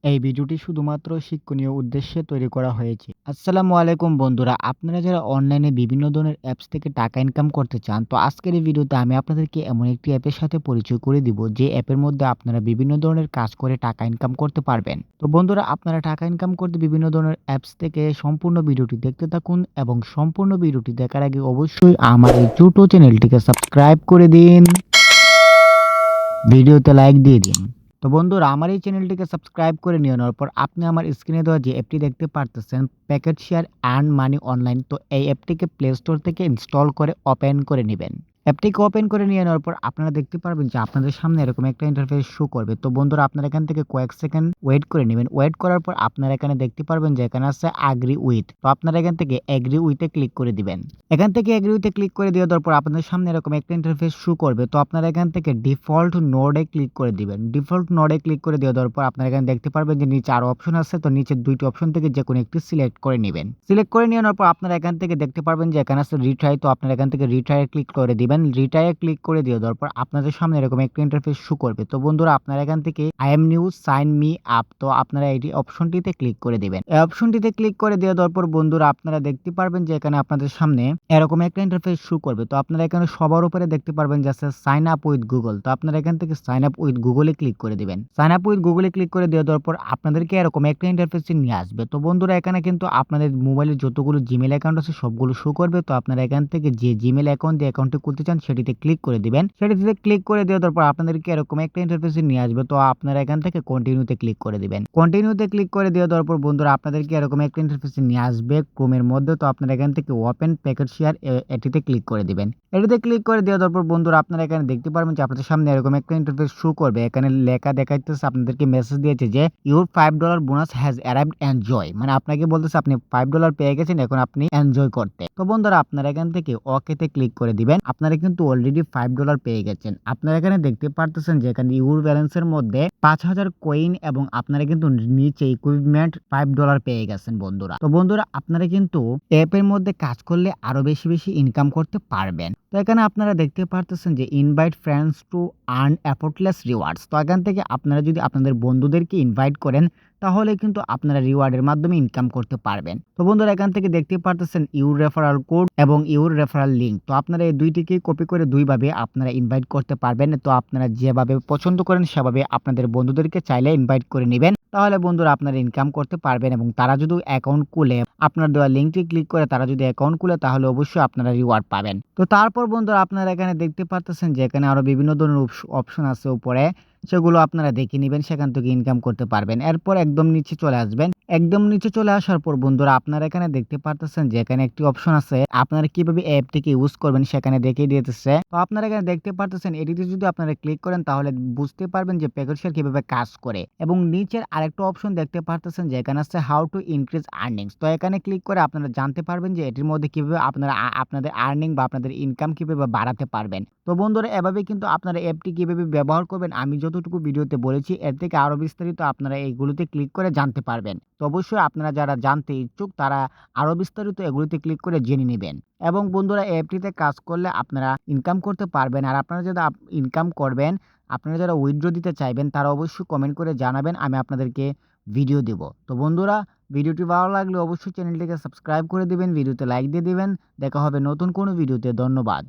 এই ভিডিওটি শুধুমাত্র শিক্ষণীয় উদ্দেশ্যে তৈরি করা হয়েছে। আসসালামু আলাইকুম বন্ধুরা, আপনারা যারা অনলাইনে বিভিন্ন ধরনের অ্যাপস থেকে টাকা ইনকাম করতে চান, তো আজকের এই ভিডিওতে আমি আপনাদেরকে এমন একটি অ্যাপের সাথে পরিচয় করে দিব, যে অ্যাপের মধ্যে আপনারা বিভিন্ন ধরনের কাজ করে টাকা ইনকাম করতে পারবেন। তো বন্ধুরা, আপনারা টাকা ইনকাম করতে বিভিন্ন ধরনের অ্যাপস থেকে সম্পূর্ণ ভিডিওটি দেখতে থাকুন, এবং সম্পূর্ণ ভিডিওটি দেখার আগে অবশ্যই আমার এই ছোট চ্যানেলটিকে সাবস্ক্রাইব করে দিন, ভিডিওতে লাইক দিয়ে দিন। তো বন্ধুরা, আমার এই চ্যানেলটিকে সাবস্ক্রাইব করে নেওয়ার পর আপনি আমার স্ক্রিনে দেওয়া যে অ্যাপটি দেখতে পারতেছেন, packet share earn money online, তো এই অ্যাপটিকে প্লে স্টোর থেকে ইনস্টল করে ওপেন করে নেবেন। অ্যাপটিকে ওপেন করে নিয়ে নেওয়ার পর আপনারা দেখতে পারবেন যে আপনাদের সামনে এরকম একটা ইন্টারফেস শো করবে। তো বন্ধুরা, আপনারা এখান থেকে কয়েক সেকেন্ড ওয়েট করে নেবেন। ওয়েট করার পর আপনারা এখানে দেখতে পারবেন যে এখানে আছে এগ্রি উইথ। তো আপনারা এখান থেকে এগ্রি উইথে ক্লিক করে দিবেন। এখান থেকে এগ্রি উইথে ক্লিক করে দেওয়ার পর আপনাদের সামনে এরকম একটা ইন্টারফেস শো করবে। তো আপনারা এখান থেকে ডিফল্ট নোডে ক্লিক করে দিবেন। ডিফল্ট নোডে ক্লিক করে দেওয়ার পর আপনারা এখানে দেখতে পারবেন যে নিচে আরো অপশন আছে। তো নিচের দুইটি অপশন থেকে যে কোনো একটি সিলেক্ট করে নেবেন। সিলেক্ট করে নেওয়ার পর আপনারা এখান থেকে দেখতে পারবেন যে এখানে আছে রিট্রাই। তো আপনারা এখান থেকে রিট্রাইয়ে ক্লিক করে দিবেন। রিট্রাইয়ে ক্লিক করে দেওয়ার পর আপনাদের সামনে এরকম একটা ইন্টারফেস শো করবে। তো বন্ধুরা, আপনারা এখান থেকে I am new sign me up, তো আপনারা এই অপশনটিতে ক্লিক করে দিবেন। এই অপশনটিতে ক্লিক করে দেওয়ার পর বন্ধুরা, আপনারা দেখতে পারবেন যে এখানে আপনাদের সামনে এরকম একটা ইন্টারফেস শো করবে। তো আপনারা এখানে সবার উপরে দেখতে পারবেন যে আছে সাইন আপ উইথ গুগল। তো আপনারা এখান থেকে সাইন আপ উইথ গুগলে ক্লিক করে দিবেন। সাইন আপ উইথ গুগলে ক্লিক করে দেওয়ার পর আপনাদেরকে এরকম একটা ইন্টারফেসে নিয়ে আসবে। তো বন্ধুরা, এখানে কিন্তু আপনাদের মোবাইলে যতগুলো জিমেল অ্যাকাউন্ট আছে সবগুলো শো করবে। তো আপনারা এখান থেকে যে জিমেল অ্যাকাউন্ট দিয়ে অ্যাকাউন্টটি খুলতে চান সেটিতে ক্লিক করে দিবেন। সেটিতে ক্লিক করে দেওয়ার পর আপনাদেরকে এরকম একটা ইন্টারফেসে নিয়ে আসবে। তো আপনারা এখান থেকে কন্টিনিউতে ক্লিক করে দিবেন। কন্টিনিউতে ক্লিক করে দেওয়ার পর বন্ধুরা, আপনাদেরকে এরকম একটা ইন্টারফেসে নিয়ে আসবে ক্রোমের মধ্যে। তো আপনারা এখান থেকে ওপেন প্যাকেট শেয়ার এটিতে ক্লিক করে দিবেন। এটিতে ক্লিক করে দেওয়ার পর বন্ধুরা, আপনারা এখানে দেখতে পারবেন যে আপনাদের সামনে এরকম একটা ইন্টারফেস শো করবে। এখানে লেখা দেখাইতেছে, আপনাদেরকে মেসেজ দিয়েছে যে your $5 bonus has arrived, enjoy. মানে আপনাকে বলতেছে আপনি $5 পেয়ে গেছেন, এখন আপনি এনজয় করতে। তো বন্ধুরা, আপনারা এখান থেকে ওকেতে ক্লিক করে দিবেন। আপনারা কিন্তু অলরেডি $5 পেয়ে গেছেন। আপনারা এখানে দেখতে পারতেছেন যে এখানে ইউর ব্যালেন্সের মধ্যে 5000 কয়েন, এবং আপনারা কিন্তু নিচে ইকুইপমেন্ট $5 পেয়ে গেছেন বন্ধুরা। তো বন্ধুরা, আপনারা কিন্তু অ্যাপের মধ্যে কাজ করলে আরো বেশি বেশি ইনকাম করতে পারবেন। তো এখানে আপনারা দেখতে পারতেছেন যে invite friends to earn effortless rewards. তো এখান থেকে আপনারা যদি আপনাদের বন্ধুদেরকে ইনভাইট করেন, তাহলে কিন্তু আপনারা রিওয়ার্ডের মাধ্যমে ইনকাম করতে পারবেন। তো বন্ধুরা, এখান থেকে দেখতে পারতেছেন ইউর রেফারাল কোড এবং ইউর রেফারাল লিঙ্ক। তো আপনারা এই দুইটিকে কপি করে দুইভাবে আপনারা ইনভাইট করতে পারবেন। তো আপনারা যেভাবে পছন্দ করেন সেভাবে আপনাদের বন্ধুদেরকে চাইলে ইনভাইট করে নেবেন। তাহলে বন্ধুরা, আপনারা ইনকাম করতে পারবেন, এবং তারা যদি অ্যাকাউন্ট খুলে আপনার দেওয়া লিঙ্কটি ক্লিক করে তারা যদি অ্যাকাউন্ট খুলে, তাহলে অবশ্যই আপনারা রিওয়ার্ড পাবেন। তো তারপর বন্ধুরা, আপনারা এখানে দেখতে পারতেছেন যে এখানে আরো বিভিন্ন ধরনের অপশন আছে উপরে, সেগুলো আপনারা দেখে নিবেন, সেখান থেকে ইনকাম করতে পারবেন। এরপর একদম নিচে চলে আসবেন। একদম নিচে চলে আসার পর বন্ধুরা, আপনারা এখানে দেখতে পারতেছেন যে এখানে একটি অপশন আছে, আপনারা কিভাবে অ্যাপটিকে ইউজ করবেন সেখানে দেখিয়ে দিতেছে। তো আপনারা এখানে দেখতে পারতেছেন, এটিতে যদি আপনারা ক্লিক করেন তাহলে বুঝতে পারবেন যে প্যাকেট শেয়ার কিভাবে কাজ করে। এবং নিচের আরেকটা অপশন দেখতে পারতেছেন যে এখানে আছে হাউ টু ইনক্রিজ আর্নিংস। তো এখানে ক্লিক করে আপনারা জানতে পারবেন যে এটির মধ্যে কিভাবে আপনারা আপনাদের আর্নিং বা আপনাদের ইনকাম কিভাবে বাড়াতে পারবেন। তো বন্ধুরা, এভাবে কিন্তু আপনারা অ্যাপটি কিভাবে ব্যবহার করবেন আমি যতটুকু ভিডিওতে বলেছি, এর থেকে আরো বিস্তারিত আপনারা এইগুলোতে ক্লিক করে জানতে পারবেন। তো অবশ্যই আপনারা যারা জানতে ইচ্ছুক তারা আরো বিস্তারিত এগুলিতে ক্লিক করে জেনে নেবেন। এবং বন্ধুরা, অ্যাপটিতে কাজ করলে আপনারা ইনকাম করতে পারবেন। আর আপনারা যারা ইনকাম করবেন, আপনারা যারা উইথড্র দিতে চাইবেন, তারা অবশ্যই কমেন্ট করে জানাবেন, আমি আপনাদেরকে ভিডিও দেব। তো বন্ধুরা, ভিডিওটি ভালো লাগলে অবশ্যই চ্যানেলটিকে সাবস্ক্রাইব করে দিবেন, ভিডিওতে লাইক দিয়ে দিবেন। দেখা হবে নতুন কোনো ভিডিওতে। ধন্যবাদ।